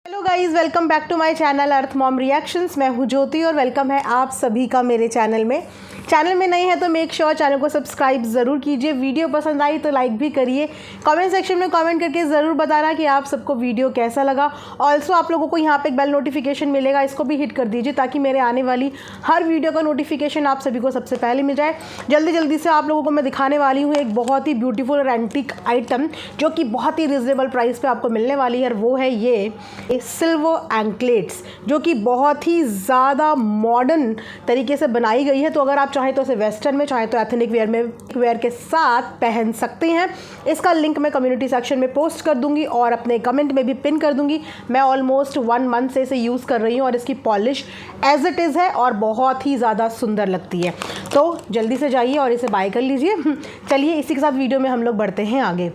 Hello guys, welcome back to my channel earth mom reactions. मैं हूँ ज्योति और welcome है आप सभी का मेरे चैनल में। चैनल में नए हैं तो मेक श्योर चैनल को सब्सक्राइब ज़रूर कीजिए। वीडियो पसंद आई तो लाइक भी करिए। कमेंट सेक्शन में कमेंट करके ज़रूर बताना कि आप सबको वीडियो कैसा लगा। ऑल्सो आप लोगों को यहाँ पे एक बेल नोटिफिकेशन मिलेगा, इसको भी हिट कर दीजिए ताकि मेरे आने वाली हर वीडियो का नोटिफिकेशन आप सभी को सबसे पहले मिल जाए। जल्दी से आप लोगों को मैं दिखाने वाली हूँ एक बहुत ही ब्यूटीफुल और एंटीक आइटम जो कि बहुत ही रिजनेबल प्राइस पर आपको मिलने वाली है। वो है ये सिल्वर एंकलेट्स जो कि बहुत ही ज़्यादा मॉडर्न तरीके से बनाई गई है। तो अगर आप चाहें तो इसे वेस्टर्न में, चाहें तो एथनिक वेयर के साथ पहन सकते हैं। इसका लिंक मैं कम्युनिटी सेक्शन में पोस्ट कर दूंगी और अपने कमेंट में भी पिन कर दूंगी। मैं ऑलमोस्ट 1 मंथ से इसे यूज़ कर रही हूँ और इसकी पॉलिश एज इट इज़ है और बहुत ही ज़्यादा सुंदर लगती है। तो जल्दी से जाइए और इसे बाय कर लीजिए। चलिए इसी के साथ वीडियो में हम लोग बढ़ते हैं आगे।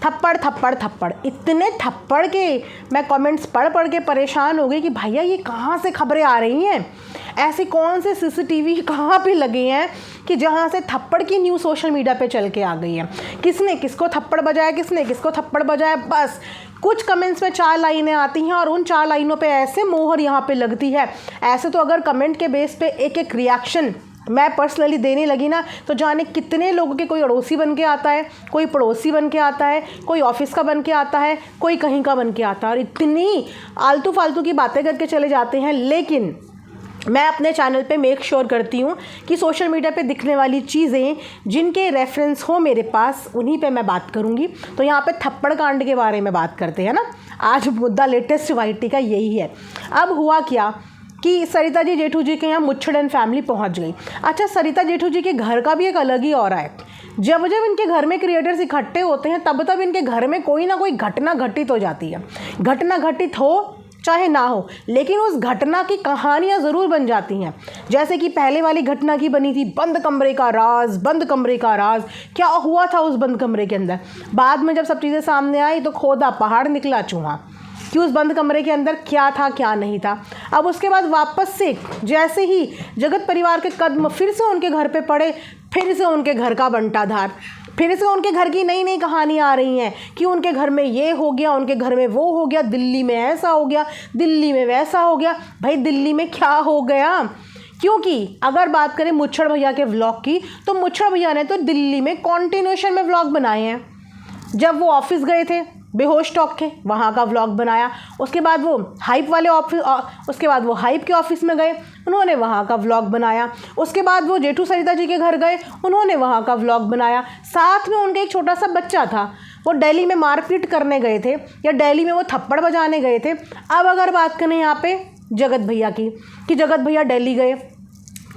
थप्पड़ इतने थप्पड़ के मैं कमेंट्स पढ़ के परेशान हो गई कि भैया ये कहाँ से खबरें आ रही हैं। ऐसे कौन से सीसीटीवी कहाँ पे लगे हैं कि जहाँ से थप्पड़ की न्यूज़ सोशल मीडिया पे चल के आ गई है। किसने किसको थप्पड़ बजाया, किसने किसको थप्पड़ बजाया। बस कुछ कमेंट्स में 4 लाइनें आती हैं और उन 4 लाइनों पे ऐसे मोहर यहाँ पे लगती है। ऐसे तो अगर कमेंट के बेस पे एक एक रिएक्शन मैं पर्सनली देने लगी ना तो जाने कितने लोगों के, कोई अड़ोसी बन के आता है, कोई पड़ोसी बन के आता है, कोई ऑफिस का बन के आता है, कोई कहीं का बन के आता है और इतनी आलतू फालतू की बातें करके चले जाते हैं। लेकिन मैं अपने चैनल पे मेक श्योर करती हूँ कि सोशल मीडिया पे दिखने वाली चीज़ें जिनके रेफरेंस हो मेरे पास उन्हीं पे मैं बात करूँगी। तो यहाँ पे थप्पड़ कांड के बारे में बात करते हैं ना। आज मुद्दा लेटेस्ट वाइटी का यही है। अब हुआ क्या कि सरिता जी जेठू जी के यहाँ मुच्छड़ एंड फैमिली पहुँच गई। अच्छा, सरिता जेठू जी के घर का भी एक अलग ही ऑरा है। जब इनके घर में क्रिएटर्स इकट्ठे होते हैं तब इनके घर में कोई ना कोई घटना घटित हो जाती है। घटना घटित हो चाहे ना हो, लेकिन उस घटना की कहानियाँ ज़रूर बन जाती हैं। जैसे कि पहले वाली घटना की बनी थी बंद कमरे का राज। क्या हुआ था उस बंद कमरे के अंदर। बाद में जब सब चीज़ें सामने आई तो खोदा पहाड़ निकला चूहा कि उस बंद कमरे के अंदर क्या था क्या नहीं था। अब उसके बाद वापस से जैसे ही जगत परिवार के कदम फिर से उनके घर पे पड़े, फिर से उनके घर का बंटाधार, फिर से उनके घर की नई नई कहानियाँ आ रही हैं कि उनके घर में ये हो गया, उनके घर में वो हो गया, दिल्ली में ऐसा हो गया, दिल्ली में वैसा हो गया। भाई दिल्ली में क्या हो गया? क्योंकि अगर बात करें मुच्छड़ भैया के व्लॉग की तो मुच्छड़ भैया ने तो दिल्ली में कॉन्टिन्यूएशन में व्लॉग बनाए हैं। जब वो ऑफिस गए थे बेहोश टॉक के, वहाँ का व्लॉग बनाया। उसके बाद वो हाइप वाले ऑफिस, उसके बाद वो हाइप के ऑफिस में गए, उन्होंने वहाँ का व्लॉग बनाया। उसके बाद वो जेठू सरिता जी के घर गए, उन्होंने वहाँ का व्लॉग बनाया। साथ में उनके एक छोटा सा बच्चा था, वो दिल्ली में मारपीट करने गए थे या दिल्ली में वो थप्पड़ बजाने गए थे। अब अगर बात करें यहाँ पे जगत भैया की कि जगत भैया दिल्ली गए।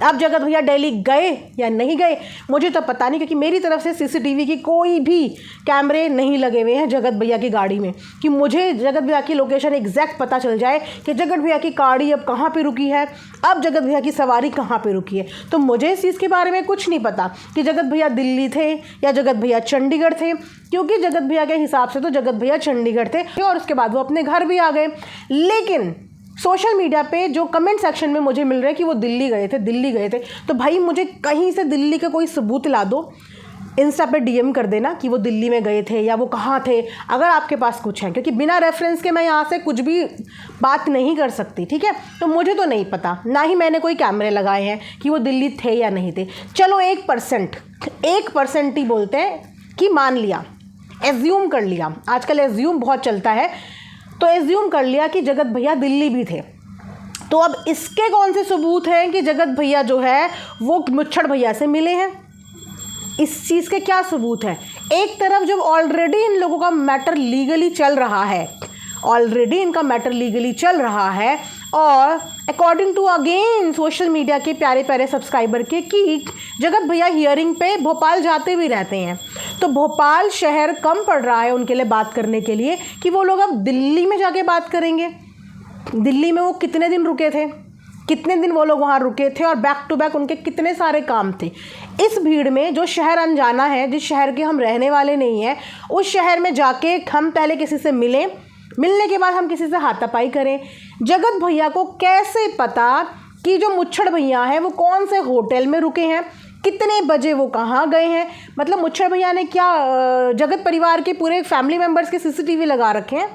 अब जगत भैया दिल्ली गए या नहीं गए मुझे तो पता नहीं, क्योंकि मेरी तरफ से सीसीटीवी की कोई भी कैमरे नहीं लगे हुए हैं जगत भैया की गाड़ी में कि मुझे जगत भैया की लोकेशन एग्जैक्ट पता चल जाए कि जगत भैया की गाड़ी अब कहाँ पे रुकी है, अब जगत भैया की सवारी कहाँ पे रुकी है। तो मुझे इस चीज़ के बारे में कुछ नहीं पता कि जगत भैया दिल्ली थे या जगत भैया चंडीगढ़ थे, क्योंकि जगत भैया के हिसाब से तो जगत भैया चंडीगढ़ थे और उसके बाद वो अपने घर भी आ गए। लेकिन सोशल मीडिया पे जो कमेंट सेक्शन में मुझे मिल रहा है कि वो दिल्ली गए थे, तो भाई मुझे कहीं से दिल्ली का कोई सबूत ला दो। इंस्टा पे डीएम कर देना कि वो दिल्ली में गए थे या वो कहाँ थे, अगर आपके पास कुछ है, क्योंकि बिना रेफरेंस के मैं यहाँ से कुछ भी बात नहीं कर सकती। ठीक है, तो मुझे तो नहीं पता, ना ही मैंने कोई कैमरे लगाए हैं कि वो दिल्ली थे या नहीं थे। चलो 1% ही बोलते हैं कि मान लिया, एज्यूम कर लिया, आजकल एज्यूम बहुत चलता है, तो एज्यूम कर लिया कि जगत भैया दिल्ली भी थे। तो अब इसके कौन से सबूत हैं कि जगत भैया जो है वो मुच्छड़ भैया से मिले हैं? इस चीज़ के क्या सबूत हैं? एक तरफ जब ऑलरेडी इन लोगों का मैटर लीगली चल रहा है, और according to again social media के प्यारे प्यारे सब्सक्राइबर के कि जगत भैया हियरिंग पे भोपाल जाते भी रहते हैं, तो भोपाल शहर कम पड़ रहा है उनके लिए बात करने के लिए कि वो लोग अब दिल्ली में जाके बात करेंगे। दिल्ली में वो कितने दिन रुके थे, कितने दिन वो लोग वहाँ रुके थे और बैक टू बैक उनके कितने सारे काम थे। इस भीड़ में जो शहर अनजाना है, जिस शहर के हम रहने वाले नहीं हैं, उस शहर में जाके हम पहले किसी से मिलने के बाद हम किसी से हाथापाई करें। जगत भैया को कैसे पता कि जो मुच्छड़ भैया हैं वो कौन से होटल में रुके हैं, कितने बजे वो कहाँ गए हैं? मतलब मुच्छड़ भैया ने क्या जगत परिवार के पूरे फैमिली मेम्बर्स के सीसीटीवी लगा रखे हैं?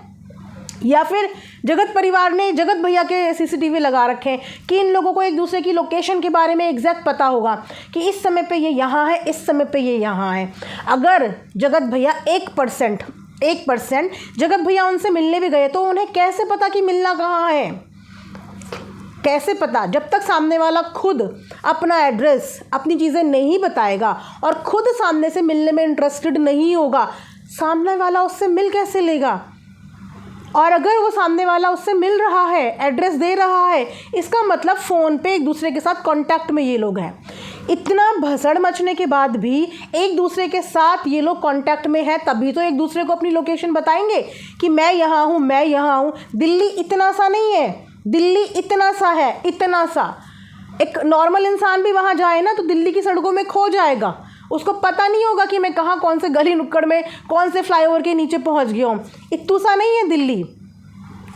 या फिर जगत परिवार ने जगत भैया के सीसीटीवी लगा रखे हैं कि इन लोगों को एक दूसरे की लोकेशन के बारे में एग्जैक्ट पता होगा कि इस समय पे ये यहाँ है, इस समय पे ये यहाँ है। अगर जगत भैया 1% जगत भैया उनसे मिलने भी गए तो उन्हें कैसे पता कि मिलना कहाँ है? कैसे पता? जब तक सामने वाला खुद अपना एड्रेस, अपनी चीज़ें नहीं बताएगा और खुद सामने से मिलने में इंटरेस्टेड नहीं होगा, सामने वाला उससे मिल कैसे लेगा? और अगर वो सामने वाला उससे मिल रहा है, एड्रेस दे रहा है, इसका मतलब फ़ोन पे एक दूसरे के साथ कांटेक्ट में ये लोग हैं। इतना भसड़ मचने के बाद भी एक दूसरे के साथ ये लोग कांटेक्ट में है, तभी तो एक दूसरे को अपनी लोकेशन बताएंगे कि मैं यहाँ हूँ, मैं यहाँ हूँ। दिल्ली इतना सा नहीं है, दिल्ली इतना सा है, इतना सा। एक नॉर्मल इंसान भी वहाँ जाए ना तो दिल्ली की सड़कों में खो जाएगा, उसको पता नहीं होगा कि मैं कहाँ, कौन से गली नुक्कड़ में, कौन से फ्लाईओवर के नीचे पहुँच गया हूँ। इतना सा नहीं है दिल्ली।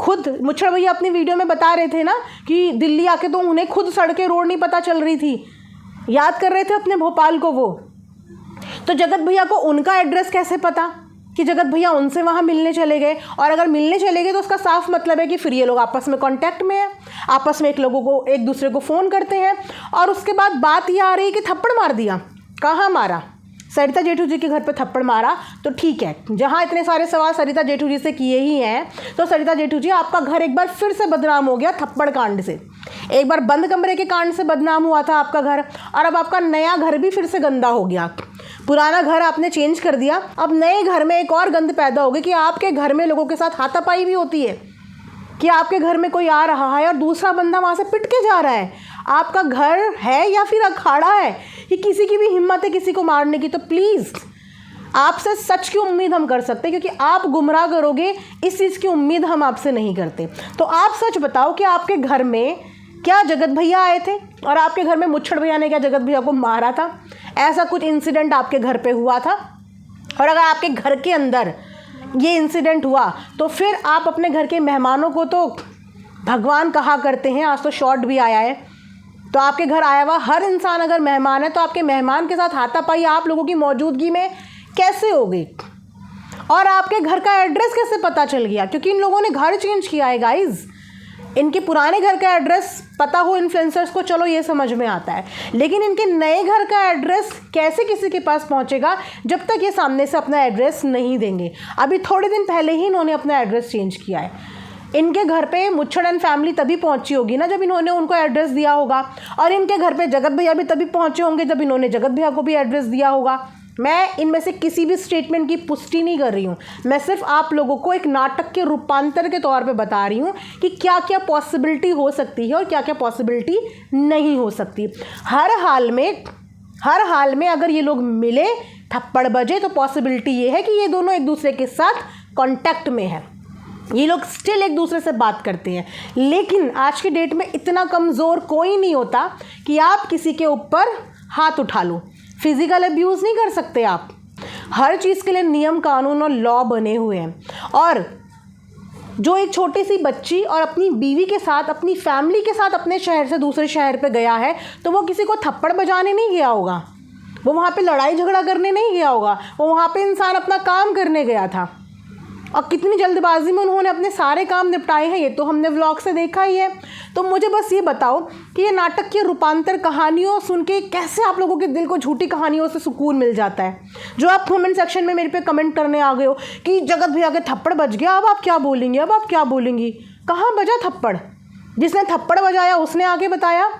खुद मुच्छड़ भैया अपनी वीडियो में बता रहे थे ना कि दिल्ली आके तो उन्हें खुद सड़कें, रोड नहीं पता चल रही थी, याद कर रहे थे अपने भोपाल को वो। तो जगत भैया को उनका एड्रेस कैसे पता कि जगत भैया उनसे वहाँ मिलने चले गए? और अगर मिलने चले गए तो उसका साफ मतलब है कि फिर ये लोग आपस में कांटेक्ट में हैं, आपस में एक दूसरे को फ़ोन करते हैं। और उसके बाद बात ये आ रही है कि थप्पड़ मार दिया। कहाँ मारा? सरिता जेठू जी के घर पे थप्पड़ मारा तो ठीक है, जहाँ इतने सारे सवाल सरिता जेठू जी से किए ही हैं, तो सरिता जेठू जी आपका घर एक बार फिर से बदनाम हो गया थप्पड़ कांड से। एक बार बंद कमरे के कांड से बदनाम हुआ था आपका घर, और अब आपका नया घर भी फिर से गंदा हो गया। पुराना घर आपने चेंज कर दिया, अब नए घर में एक और गंद पैदा हो गई कि आपके घर में लोगों के साथ हाथापाई भी होती है, कि आपके घर में कोई आ रहा है और दूसरा बंदा वहाँ से पिट के जा रहा है। आपका घर है या फिर अखाड़ा है कि किसी की भी हिम्मत है किसी को मारने की? तो प्लीज़ आपसे सच की उम्मीद हम कर सकते हैं, क्योंकि आप गुमराह करोगे इस चीज़ की उम्मीद हम आपसे नहीं करते। तो आप सच बताओ कि आपके घर में क्या जगत भैया आए थे और आपके घर में मुच्छड़ भैया ने क्या जगत भैया को मारा था? ऐसा कुछ इंसिडेंट आपके घर पे हुआ था? और अगर आपके घर के अंदर ये इंसिडेंट हुआ तो फिर आप अपने घर के मेहमानों को तो भगवान कहा करते हैं। आज तो शॉर्ट भी आया है, तो आपके घर आया हुआ हर इंसान अगर मेहमान है तो आपके मेहमान के साथ हाथापाई आप लोगों की मौजूदगी में कैसे हो गई? और आपके घर का एड्रेस कैसे पता चल गया? क्योंकि इन लोगों ने घर चेंज किया है गाइज। इनके पुराने घर का एड्रेस पता हो इन्फ्लुएंसर्स को, चलो ये समझ में आता है, लेकिन इनके नए घर का एड्रेस कैसे किसी के पास पहुंचेगा जब तक ये सामने से अपना एड्रेस नहीं देंगे? अभी थोड़े दिन पहले ही इन्होंने अपना एड्रेस चेंज किया है। इनके घर पे मुच्छड़ एंड फैमिली तभी पहुंची होगी ना जब इन्होंने उनको एड्रेस दिया होगा, और इनके घर पे जगत भैया भी तभी पहुंचे होंगे जब इन्होंने जगत भैया को भी एड्रेस दिया होगा। मैं इनमें से किसी भी स्टेटमेंट की पुष्टि नहीं कर रही हूँ, मैं सिर्फ आप लोगों को एक नाटक के रूपांतर के तौर पे बता रही हूँ कि क्या क्या पॉसिबिलिटी हो सकती है और क्या क्या पॉसिबिलिटी नहीं हो सकती। हर हाल में अगर ये लोग मिले, थप्पड़ बजे, तो पॉसिबिलिटी ये है कि ये दोनों एक दूसरे के साथ कॉन्टैक्ट में है, ये लोग स्टिल एक दूसरे से बात करते हैं। लेकिन आज की डेट में इतना कमज़ोर कोई नहीं होता कि आप किसी के ऊपर हाथ उठा लो। फिज़िकल अब्यूज़ नहीं कर सकते आप। हर चीज़ के लिए नियम, कानून और लॉ बने हुए हैं। और जो एक छोटी सी बच्ची और अपनी बीवी के साथ, अपनी फैमिली के साथ अपने शहर से दूसरे शहर पे गया है, तो वो किसी को थप्पड़ बजाने नहीं गया होगा, वो वहाँ पे लड़ाई झगड़ा करने नहीं गया होगा, वो वहाँ पे इंसान अपना काम करने गया था। और कितनी जल्दबाजी में उन्होंने अपने सारे काम निपटाए हैं, ये तो हमने व्लॉग से देखा ही है। तो मुझे बस ये बताओ कि ये नाटक की रूपांतर कहानियों सुन के कैसे आप लोगों के दिल को झूठी कहानियों से सुकून मिल जाता है? जो आप कमेंट सेक्शन में मेरे पे कमेंट करने आ गए हो कि जगत भैया के थप्पड़ बज गया, अब आप क्या बोलेंगे, अब आप क्या बोलेंगी? कहाँ बजा थप्पड़? जिसने थप्पड़ बजाया उसने आके बताया,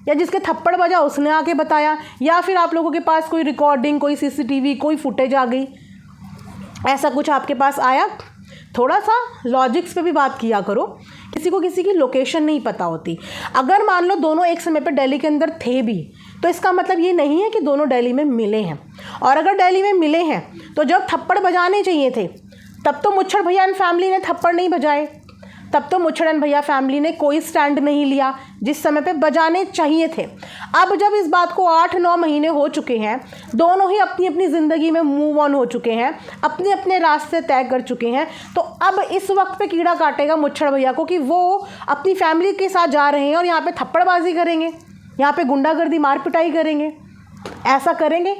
या जिसके थप्पड़ बजा उसने आके बताया, या फिर आप लोगों के पास कोई रिकॉर्डिंग, कोई सीसीटीवी, कोई फुटेज आ गई? ऐसा कुछ आपके पास आया? थोड़ा सा लॉजिक्स पे भी बात किया करो। किसी को किसी की लोकेशन नहीं पता होती। अगर मान लो दोनों एक समय पर दिल्ली के अंदर थे भी, तो इसका मतलब ये नहीं है कि दोनों दिल्ली में मिले हैं। और अगर दिल्ली में मिले हैं तो जब थप्पड़ बजाने चाहिए थे तब तो मुच्छड़ भैया एंड फैमिली ने थप्पड़ नहीं बजाए, तब तो मुच्छड़ एंड भैया फैमिली ने कोई स्टैंड नहीं लिया जिस समय पे बजाने चाहिए थे। अब जब इस बात को 8-9 महीने हो चुके हैं, दोनों ही अपनी अपनी ज़िंदगी में मूव ऑन हो चुके हैं, अपने अपने रास्ते तय कर चुके हैं, तो अब इस वक्त पे कीड़ा काटेगा मुच्छड़ भैया को कि वो अपनी फैमिली के साथ जा रहे हैं और यहाँ पे थप्पड़बाजी करेंगे, यहाँ पे गुंडागर्दी, मार पिटाई करेंगे। ऐसा करेंगे?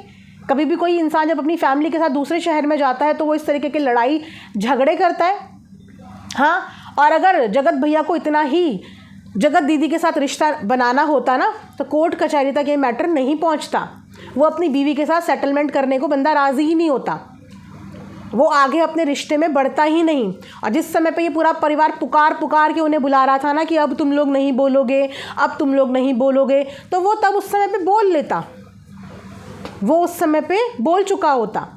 कभी भी कोई इंसान जब अपनी फैमिली के साथ दूसरे शहर में जाता है तो वो इस तरीके की लड़ाई झगड़े करता है? हाँ। और अगर जगत भैया को इतना ही जगत दीदी के साथ रिश्ता बनाना होता ना तो कोर्ट कचहरी तक ये मैटर नहीं पहुंचता। वो अपनी बीवी के साथ सेटलमेंट करने को बंदा राज़ी ही नहीं होता, वो आगे अपने रिश्ते में बढ़ता ही नहीं। और जिस समय पे ये पूरा परिवार पुकार पुकार के उन्हें बुला रहा था ना कि अब तुम लोग नहीं बोलोगे, अब तुम लोग नहीं बोलोगे, तो वो तब उस समय पे बोल लेता, वो उस समय पे बोल चुका होता।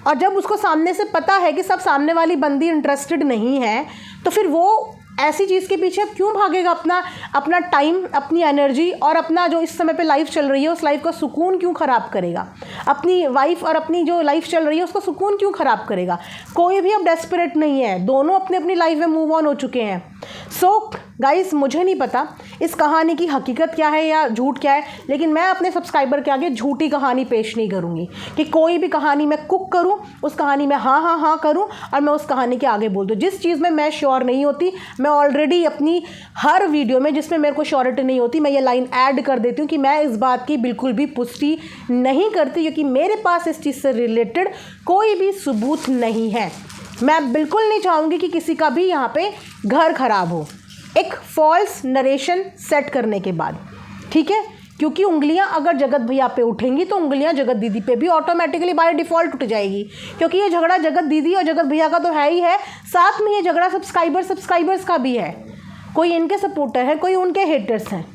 और जब उसको सामने से पता है कि सब सामने वाली बंदी इंटरेस्टेड नहीं है, तो फिर वो ऐसी चीज़ के पीछे क्यों भागेगा? अपना टाइम, अपनी एनर्जी और अपना जो इस समय पे लाइफ चल रही है उस लाइफ का सुकून क्यों ख़राब करेगा? अपनी वाइफ और अपनी जो लाइफ चल रही है उसका सुकून क्यों ख़राब करेगा? कोई भी अब डेस्परेट नहीं है, दोनों अपनी अपनी लाइफ में मूव ऑन हो चुके हैं। सो गाइस, मुझे नहीं पता इस कहानी की हकीकत क्या है या झूठ क्या है, लेकिन मैं अपने सब्सक्राइबर के आगे झूठी कहानी पेश नहीं करूँगी कि कोई भी कहानी मैं कुक करूँ, उस कहानी में हाँ हाँ हाँ करूँ और मैं उस कहानी के आगे बोल दूँ। जिस चीज़ में मैं श्योर नहीं होती, मैं ऑलरेडी अपनी हर वीडियो में जिसमें मेरे को श्योरिटी नहीं होती, मैं ये लाइन ऐड कर देती हूँ कि मैं इस बात की बिल्कुल भी पुष्टि नहीं करती, क्योंकि मेरे पास इस चीज़ से रिलेटेड कोई भी सबूत नहीं है। मैं बिल्कुल नहीं चाहूँगी कि किसी का भी यहाँ पे घर खराब हो एक फॉल्स नरेशन सेट करने के बाद, ठीक है? क्योंकि उंगलियां अगर जगत भैया पे उठेंगी तो उंगलियां जगत दीदी पे भी ऑटोमेटिकली बाय डिफ़ॉल्ट उठ जाएगी, क्योंकि ये झगड़ा जगत दीदी और जगत भैया का तो है ही है, साथ में ये झगड़ा सब्सक्राइबर्स का भी है। कोई इनके सपोर्टर है, कोई उनके हेटर्स हैं।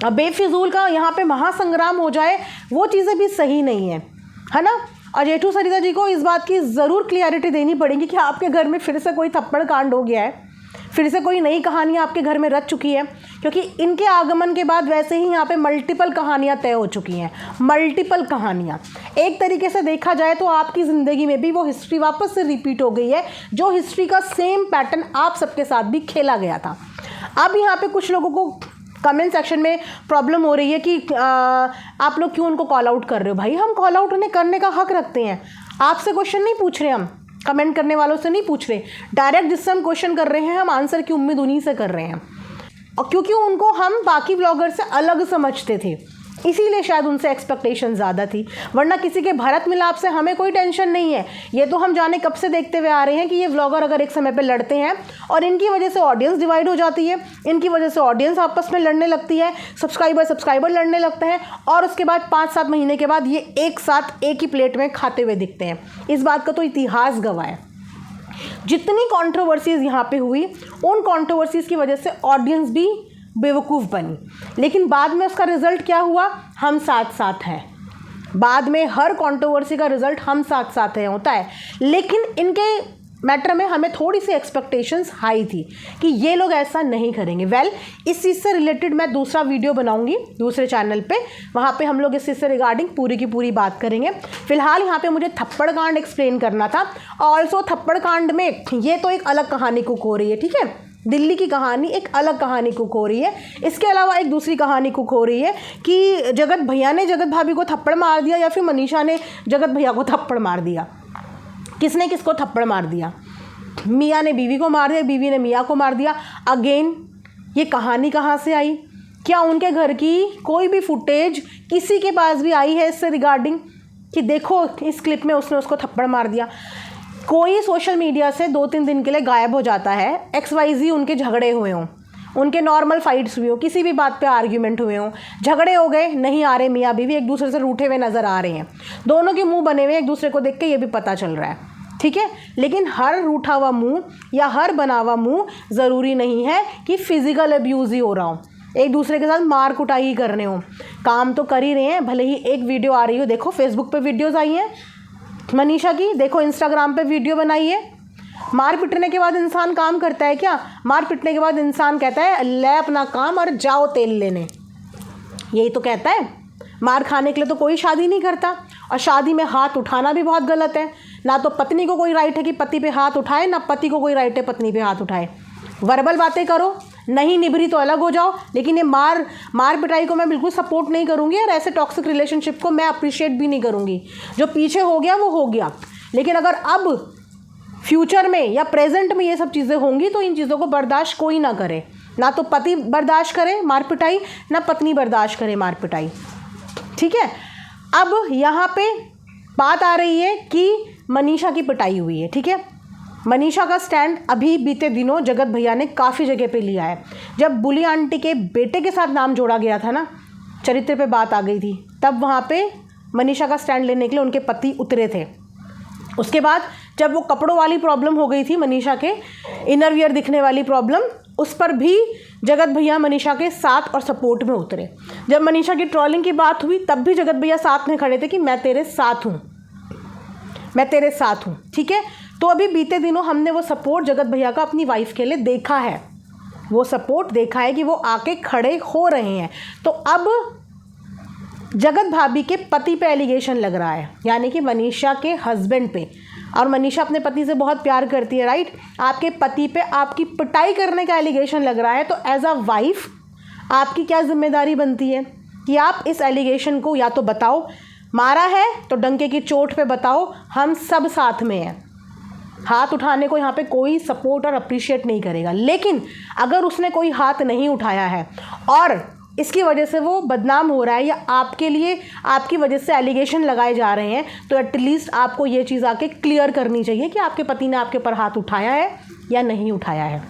अब बेफिजूल का यहाँ पे महासंग्राम हो जाए वो चीज़ें भी सही नहीं है ना? और जेठू सरिता जी को इस बात की ज़रूर क्लियरिटी देनी पड़ेगी कि आपके घर में फिर से कोई थप्पड़ कांड हो गया है, फिर से कोई नई कहानियाँ आपके घर में रच चुकी है, क्योंकि इनके आगमन के बाद वैसे ही यहाँ पे मल्टीपल कहानियाँ तय हो चुकी हैं। मल्टीपल कहानियाँ एक तरीके से देखा जाए तो आपकी ज़िंदगी में भी वो हिस्ट्री वापस से रिपीट हो गई है, जो हिस्ट्री का सेम पैटर्न आप सबके साथ भी खेला गया था। अब यहाँ पे कुछ लोगों को कमेंट सेक्शन में प्रॉब्लम हो रही है कि आप लोग क्यों उनको कॉल आउट कर रहे हो। भाई, हम कॉल आउट उन्हें करने का हक रखते हैं, आपसे क्वेश्चन नहीं पूछ रहे, हम कमेंट करने वालों से नहीं पूछ रहे। डायरेक्ट जिससे हम क्वेश्चन कर रहे हैं, हम आंसर की उम्मीद उन्हीं से कर रहे हैं, और क्योंकि उनको हम बाकी ब्लॉगर से अलग समझते थे, इसीलिए शायद उनसे एक्सपेक्टेशन ज़्यादा थी। वरना किसी के भरत मिलाप से हमें कोई टेंशन नहीं है। ये तो हम जाने कब से देखते हुए आ रहे हैं कि ये व्लॉगर अगर एक समय पे लड़ते हैं और इनकी वजह से ऑडियंस डिवाइड हो जाती है, इनकी वजह से ऑडियंस आपस में लड़ने लगती है, सब्सक्राइबर लड़ने लगते हैं, और उसके बाद 5-7 महीने के बाद ये एक साथ एक ही प्लेट में खाते हुए दिखते हैं। इस बात का तो इतिहास गवाह है। जितनी कॉन्ट्रोवर्सीज़ यहाँ पे हुई, उन कॉन्ट्रोवर्सीज़ की वजह से ऑडियंस भी बेवकूफ़ बनी, लेकिन बाद में उसका रिज़ल्ट क्या हुआ? हम साथ साथ हैं। बाद में हर कंट्रोवर्सी का रिज़ल्ट हम साथ साथ हैं होता है। लेकिन इनके मैटर में हमें थोड़ी सी एक्सपेक्टेशंस हाई थी कि ये लोग ऐसा नहीं करेंगे। इस चीज़ से रिलेटेड मैं दूसरा वीडियो बनाऊंगी दूसरे चैनल पे, वहाँ पे हम लोग इस चीज़ से रिगार्डिंग पूरी की पूरी बात करेंगे। फिलहाल यहाँ पे मुझे थप्पड़ कांड एक्सप्लेन करना था। ऑल्सो थप्पड़ कांड में ये तो एक अलग कहानी कुक हो रही है, ठीक है? दिल्ली की कहानी एक अलग कहानी कुक हो रही है। इसके अलावा एक दूसरी कहानी कुक हो रही है कि जगत भैया ने जगत भाभी को थप्पड़ मार दिया या फिर मनीषा ने जगत भैया को थप्पड़ मार दिया। किसने किसको थप्पड़ मार दिया? मियाँ ने बीवी को मार दिया, बीवी ने मियाँ को मार दिया। अगेन ये कहानी कहाँ से आई? क्या उनके घर की कोई भी फुटेज किसी के पास भी आई है इससे रिगार्डिंग कि देखो इस क्लिप में उसने उसको थप्पड़ मार दिया? कोई सोशल मीडिया से 2-3 दिन के लिए गायब हो जाता है, XYZ उनके झगड़े हुए हों, उनके नॉर्मल फाइट्स हुए हों, किसी भी बात पे आर्ग्यूमेंट हुए हों, झगड़े हो गए, नहीं आ रहे मियाँ बीवी एक दूसरे से रूठे हुए नज़र आ रहे हैं, दोनों के मुंह बने हुए एक दूसरे को देख के ये भी पता चल रहा है, ठीक है? लेकिन हर रूठा हुआ मुंह या हर बना हुआ मुंह ज़रूरी नहीं है कि फ़िज़िकल अब्यूज़ ही हो रहा हो, एक दूसरे के साथ मार कुटाई ही करने हो। काम तो कर ही रहे हैं, भले ही एक वीडियो आ रही हो। देखो फेसबुक पे वीडियोज़ आई हैं मनीषा की, देखो इंस्टाग्राम पे वीडियो बनाई है। मार पिटने के बाद इंसान काम करता है क्या? मार पिटने के बाद इंसान कहता है ले अपना काम और जाओ तेल लेने, यही तो कहता है। मार खाने के लिए तो कोई शादी नहीं करता, और शादी में हाथ उठाना भी बहुत गलत है। ना तो पत्नी को कोई राइट है कि पति पे हाथ उठाए, ना पति को कोई राइट है पत्नी पे हाथ उठाए। वर्बल बातें करो, नहीं निभरी तो अलग हो जाओ, लेकिन ये मार पिटाई को मैं बिल्कुल सपोर्ट नहीं करूँगी, और ऐसे टॉक्सिक रिलेशनशिप को मैं अप्रिशिएट भी नहीं करूँगी। जो पीछे हो गया वो हो गया, लेकिन अगर अब फ्यूचर में या प्रेजेंट में ये सब चीज़ें होंगी तो इन चीज़ों को बर्दाश्त कोई ना करे। ना तो पति बर्दाश्त करे मार पिटाई, ना पत्नी बर्दाश्त करे मार पिटाई, ठीक है? अब यहाँ पे बात आ रही है कि मनीषा की पिटाई हुई है, ठीक है? मनीषा का स्टैंड अभी बीते दिनों जगत भैया ने काफ़ी जगह पे लिया है। जब बुली आंटी के बेटे के साथ नाम जोड़ा गया था ना, चरित्र पे बात आ गई थी, तब वहाँ पे मनीषा का स्टैंड लेने के लिए उनके पति उतरे थे। उसके बाद जब वो कपड़ों वाली प्रॉब्लम हो गई थी, मनीषा के इनर वियर दिखने वाली प्रॉब्लम, उस पर भी जगत भैया मनीषा के साथ और सपोर्ट में उतरे। जब मनीषा की ट्रोलिंग की बात हुई तब भी जगत भैया साथ में खड़े थे कि मैं तेरे साथ हूँ, मैं तेरे साथ हूँ। ठीक है, तो अभी बीते दिनों हमने वो सपोर्ट जगत भैया का अपनी वाइफ के लिए देखा है, वो सपोर्ट देखा है कि वो आके खड़े हो रहे हैं। तो अब जगत भाभी के पति पे एलिगेशन लग रहा है, यानी कि मनीषा के हस्बैंड पे। और मनीषा अपने पति से बहुत प्यार करती है, राइट। आपके पति पे आपकी पिटाई करने का एलिगेशन लग रहा है, तो एज अ वाइफ आपकी क्या जिम्मेदारी बनती है कि आप इस एलिगेशन को या तो बताओ, मारा है तो डंके की चोट पे बताओ, हम सब साथ में हैं। हाथ उठाने को यहाँ पे कोई सपोर्ट और अप्रिशिएट नहीं करेगा, लेकिन अगर उसने कोई हाथ नहीं उठाया है और इसकी वजह से वो बदनाम हो रहा है या आपके लिए आपकी वजह से एलिगेशन लगाए जा रहे हैं, तो एटलीस्ट आपको ये चीज़ आके क्लियर करनी चाहिए कि आपके पति ने आपके ऊपर हाथ उठाया है या नहीं उठाया है।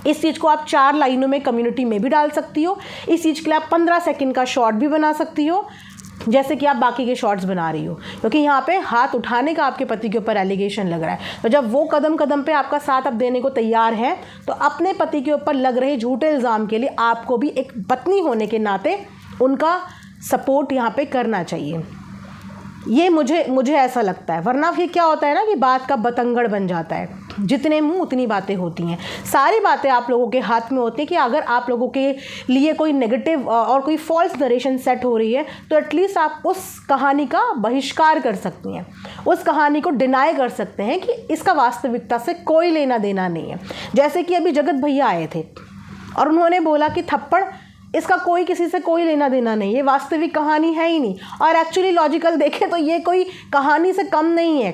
इस चीज़ को आप 4 लाइनों में कम्युनिटी में भी डाल सकती हो। इस चीज़ के लिए आप 15 सेकंड का शॉर्ट भी बना सकती हो, जैसे कि आप बाकी के शॉर्ट्स बना रही हो, क्योंकि यहाँ पे हाथ उठाने का आपके पति के ऊपर एलिगेशन लग रहा है। तो जब वो कदम कदम पे आपका साथ अब देने को तैयार है, तो अपने पति के ऊपर लग रहे झूठे इल्ज़ाम के लिए आपको भी एक पत्नी होने के नाते उनका सपोर्ट यहाँ पे करना चाहिए। ये मुझे ऐसा लगता है, वरना फिर क्या होता है ना कि बात का बतंगड़ बन जाता है, जितने मुंह उतनी बातें होती हैं। सारी बातें आप लोगों के हाथ में होती है कि अगर आप लोगों के लिए कोई नेगेटिव और कोई फॉल्स नरेशन सेट हो रही है, तो एटलीस्ट आप उस कहानी का बहिष्कार कर सकती हैं, उस कहानी को डिनाई कर सकते हैं कि इसका वास्तविकता से कोई लेना देना नहीं है। जैसे कि अभी जगत भैया आए थे और उन्होंने बोला कि थप्पड़, इसका कोई किसी से कोई लेना देना नहीं, ये वास्तविक कहानी है ही नहीं। और एक्चुअली लॉजिकल देखें तो ये कोई कहानी से कम नहीं है,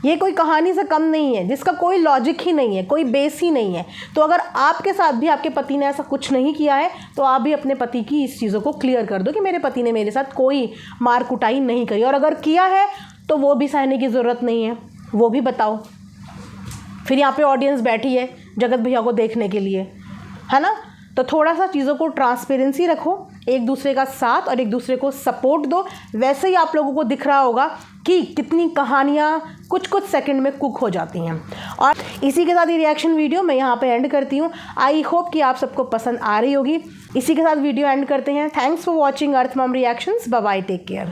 ये कोई कहानी से कम नहीं है जिसका कोई लॉजिक ही नहीं है, कोई बेस ही नहीं है। तो अगर आपके साथ भी आपके पति ने ऐसा कुछ नहीं किया है, तो आप भी अपने पति की इस चीज़ों को क्लियर कर दो कि मेरे पति ने मेरे साथ कोई मार कुटाई नहीं करी, और अगर किया है तो वो भी सहने की ज़रूरत नहीं है, वो भी बताओ। फिर यहाँ पे ऑडियंस बैठी है जगत भैया को देखने के लिए, है ना। तो थोड़ा सा चीज़ों को ट्रांसपेरेंसी रखो, एक दूसरे का साथ और एक दूसरे को सपोर्ट दो। वैसे ही आप लोगों को दिख रहा होगा कि कितनी कहानियाँ कुछ सेकंड में कुक हो जाती हैं। और इसी के साथ ये रिएक्शन वीडियो मैं यहाँ पे एंड करती हूँ। आई होप कि आप सबको पसंद आ रही होगी। इसी के साथ वीडियो एंड करते हैं। Thanks for watching earth mom reactions. Bye bye, take care.